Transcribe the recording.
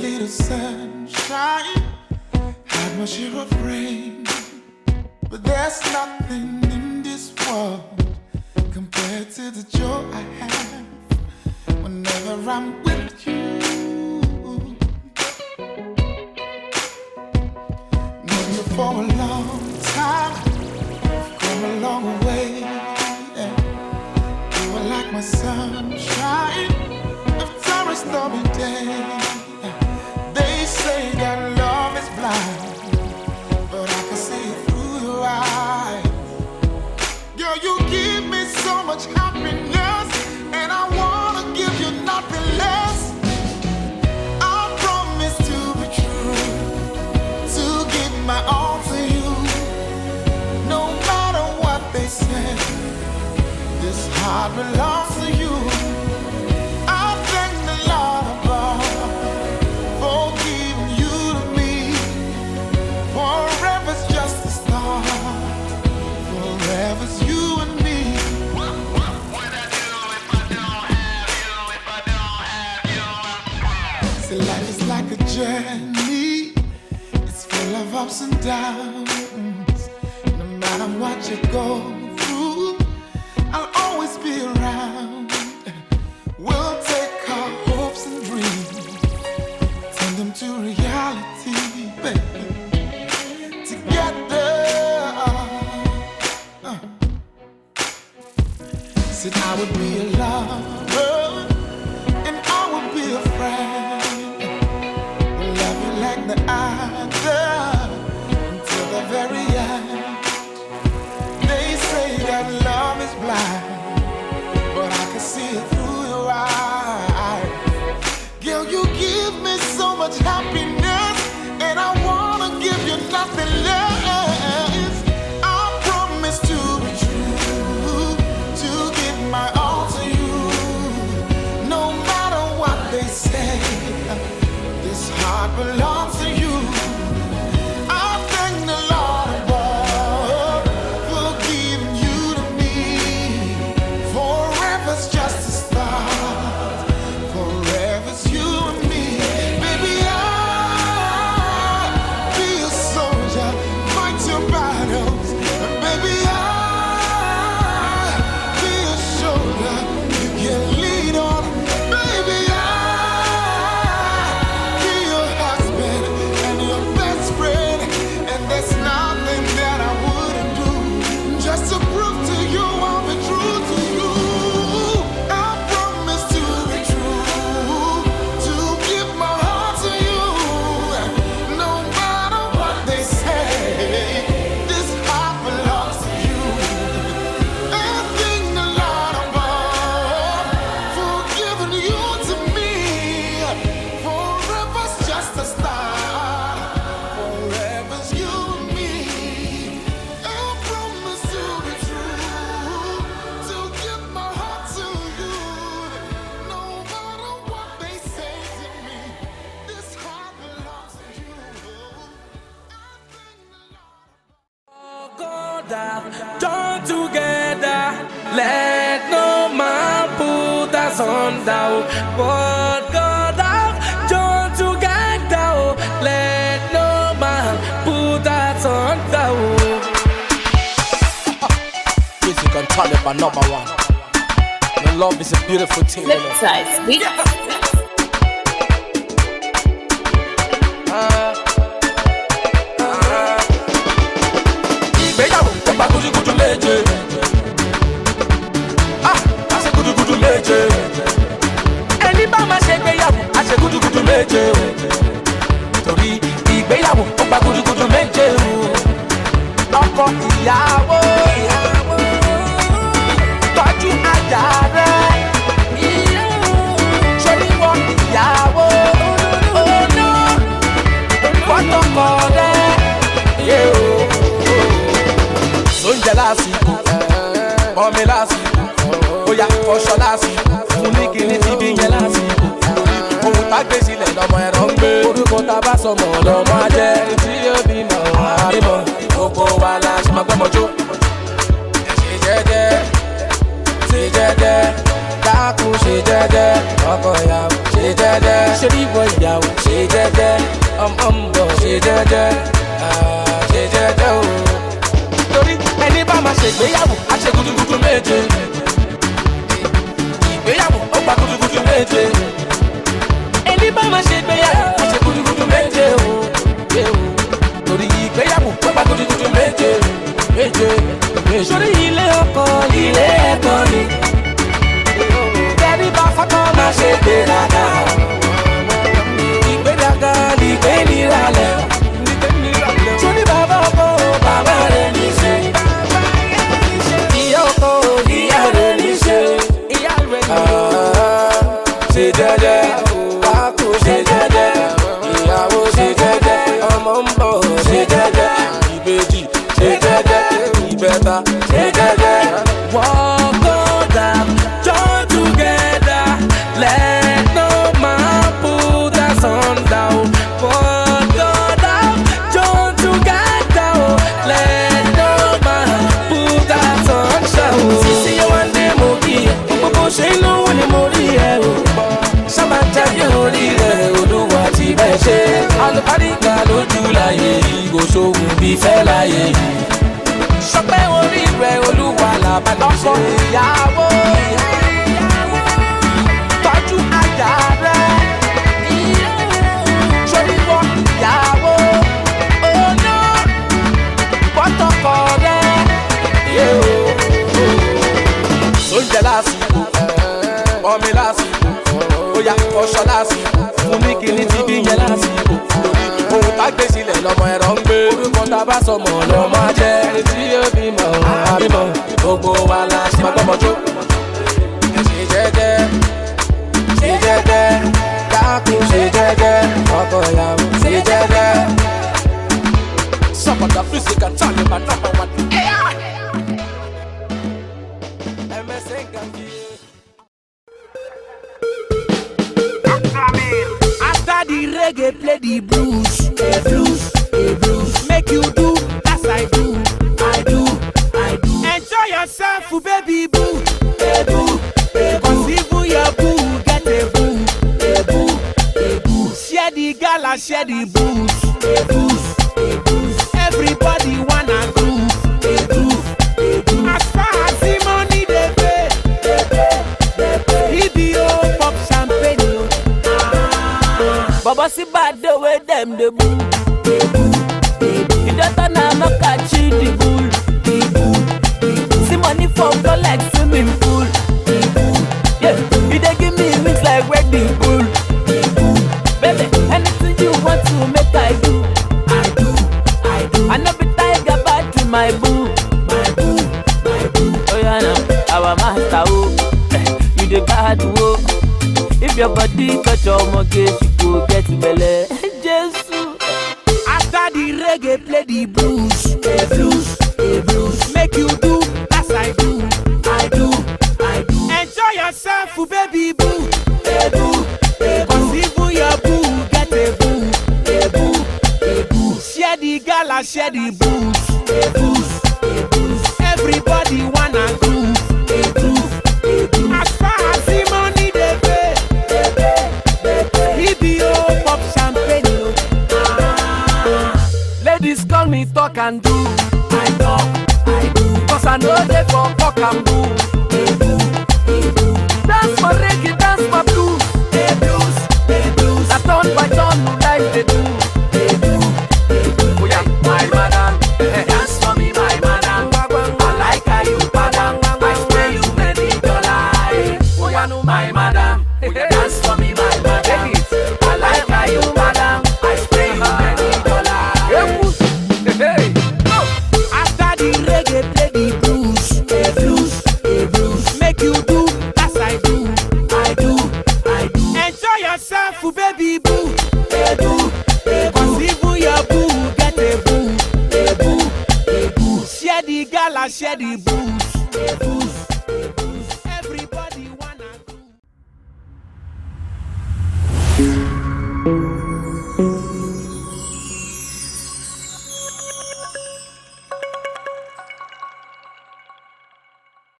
little sunshine, had my share of rain, but there's nothing in this world compared to the joy I have whenever I'm with you. Known you for a long time, we've come a long way. Yeah. You are like my sunshine, if there is no day. They say that love is blind, but I can see it through your eyes. Girl, you give me so much happiness, and I wanna give you nothing less. I promise to be true, to give my all to you. No matter what they say, this heart belongs to you. I thank the Lord above for giving you to me. Forever's just a start, forever's you and me. What would I do if I don't have you, if I don't have you? See, life is like a journey, it's full of ups and downs. No matter what you go through, I'll always be around. We'll take our hopes and dreams, turn them to reality, baby. Together, said I would be a lover, and I would be a friend. We'll love you like the other until the very end. They say that love is blind, but I can see it through your eyes. Girl, you give me so much happiness, and I wanna give you nothing less. I promise to be true, to give my all to you. No matter what they say, this heart belongs to you. I thank the Lord above for giving you to me. Forever's just a start, forever's you and me. Baby, I'll be a soldier, fight your battles. Baby, I'll be a shoulder you can lean on. Baby, I'll be your husband and your best friend. And there's nothing that I wouldn't do just to prove to you I'll be true to you. I promise to be true, to give my heart to you. No matter what they say, this heart belongs to you. I thank the Lord above for giving you to me. Forever's just a start, forever's you and me. I promise to be true, to give my heart to you. No matter what they say to me, this heart belongs to you. Join together, let no man put us under. What God have joined together, let no man put us under. Music and talent are number one. And love is a beautiful thing, you know. Ìgbéyàwó ọba gudugudu méje. Àṣẹ gudugudu méje. Ẹni bá máa ṣe ìgbéyàwó, àṣẹ gudugudu méje o. Torí ìgbéyàwó ọba gudugudu méje o. Ọkọ ìyàwó, tọ́jú ajá rẹ̀. Ṣoríwọ ìyàwó, fọ́tọ̀kọ rẹ̀. Oúnjẹ lásìkò, ọmọ lásìkò, bóyá ọṣọ lásìkò, fún ní kíní ti bí yẹn lásìkò. Ohun tá gbé sílẹ̀ lọ́mọ ẹ̀rọ ń gbé. Orúkọ tá bá sọmọ lọ́mọ á jẹ́. Tí yóò bímọ àbímọ, gbogbo wa la ṣe máa gbọ́mọ jó. Ṣe jẹ́jẹ́, ṣe jẹ́jẹ́, ká dákun ṣe jẹ́jẹ́, ọkọ ìyàwó ṣe jẹ́jẹ́, ṣoríwọ ìyàwó ṣe jẹ́jẹ́, ọmọ ń bọ̀ ṣe jẹ́jẹ́, ṣe jẹ́jẹ́ o. Torí ẹni bá máa ṣègbéyàwó á ṣe gudugudu méje. Ìgbéyàwó ó gba gudugudu méje. Ẹni bá máa ṣègbéyàwó á ṣe gudugudu méje o. Torí ìgbéyàwó ó gba gudugudu méje. Sórí ilé ọkọ ilé ẹ̀kọ́ ni. Tẹ́lí bá fọ́kọ́ máa ṣe gbéraga. Ìgbéraga ni ìgbé níralẹ̀. Sórí bàbá ọkọ bàbá rẹ̀ ní ṣe. Ìyá ọkọ ìyá rẹ̀ ní ṣe. Ṣe jẹ́jẹ́, kákò ṣe jẹ́jẹ́, ìyàwó ṣe jẹ́jẹ́, ọmọ ń bọ̀ ṣe jẹ́jẹ́, ìbejì ṣe jẹ́jẹ́, ìbẹta ṣe jẹ́jẹ́. Walk on down, join together, let no man put us on down. Walk on down, join together, let no man put us on down. Sisi yo ande mo rí ẹ, gbogbo ṣe inú wo ni mo rí ẹ o. Sábà jáde orí rẹ̀ Olúwa ti bẹ̀ ṣe. Alùpàdìgbà lójú láyé yìí, kò ṣòwò bí fẹ́ láyé yìí. Sọpẹ́ orí rẹ̀ Olúwa làbá lọ́kọ ìyàwó. Tọ́jú ajá rẹ̀. Ṣoríwọ ìyàwó. Ọ̀nà pọ́tọ́kọ rẹ̀. Sóúnjẹ lásìkò, ọmọ lásìkò, bóyá ọṣọ lásìkò, fún ní kíní ti bí yẹn lásìkò. Ohun tá gbé sílẹ̀ lọ́mọ ẹ̀rọ ń gbé. Orúkọ tá bá sọmọ lọ́mọ jẹ́. Ẹni tí yóò bímọ àbímọ, gbogbo wa la ṣe máa gbọ́mọ jó. Ṣe jẹ́jẹ́, ṣe jẹ́jẹ́, dákun ṣe jẹ́jẹ́, ọkọ ìyàwó ṣe jẹ́jẹ́. Some of the music and talent my number one. MSN can be. After the reggae, play the blues, blues. Make you do as I do, I do. Enjoy yourself, baby boo, boo. Cause even your boo get a boo. Share the gala, share the booze, Everybody wanna groove, As far as the money they pay, EBO pop champagne. Baba si bad the way them the boo. You don't know I'm catching the bull. See money for flow like swimming pool. Yeah, you dey give me wings like wedding bull. Baby, anything you want to make I do. I know be tiger bad to my boo. Oh yeah, now our master oh, you the bad oh. If your body touch your mortgage, you go get belle. Jesus. After the reggae, play the blues, blues. Make you do as I do, I do. Enjoy yourself, baby boo, Cause even your boo get a boo, Share the gala, share the booze, Everybody wanna groove, As far as the money they pay, EBO pop champagne. Ladies call me talk and do. I talk, I do. Cause I know they for talk and do. Dance for reggae, dance for blues. Blues. I turn by turn, no life they do. Oh yeah, my madam. Dance for me, my madam. I like how you padam. I spray you many dollars. Oh yeah, no, my madam. Oh yeah, dance for me, my madam. I like how you madam. I spray you many dollars. After the reggae, play the blues, blues. Make you do as I do, I do. Enjoy yourself, baby boo, Cause even your boo get a boo, Share the gala, share the booze, Everybody wanna do.